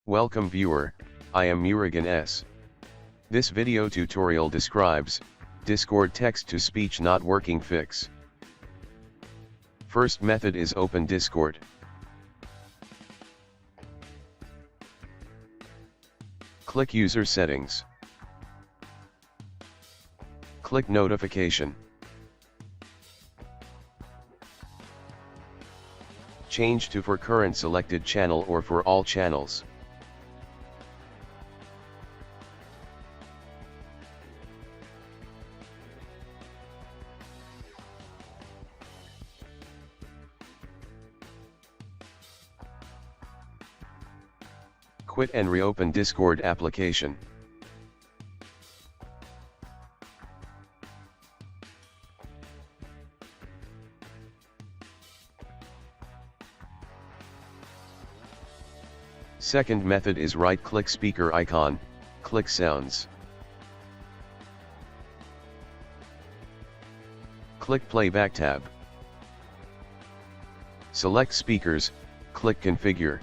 Welcome viewer, I am Murugan S. This video tutorial describes Discord text-to-speech not working fix. First method is open Discord. Click User Settings. Click Notification. Change to for current selected channel or for all channels. Quit and reopen Discord application. Second method is right-click speaker icon, click Sounds. Click Playback tab. Select Speakers, click Configure.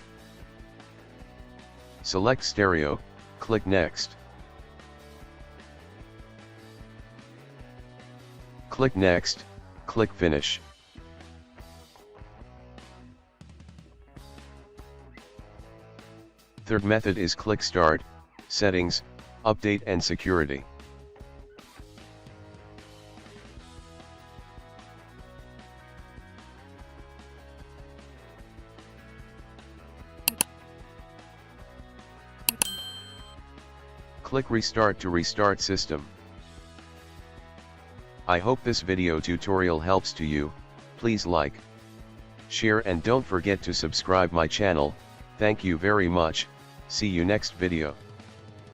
Select Stereo, click Next. Click Next, click Finish. Third method is click Start, Settings, Update and Security. Click Restart to restart system. I hope this video tutorial helps to you. Please like, share and don't forget to subscribe my channel. Thank you very much. See you next video.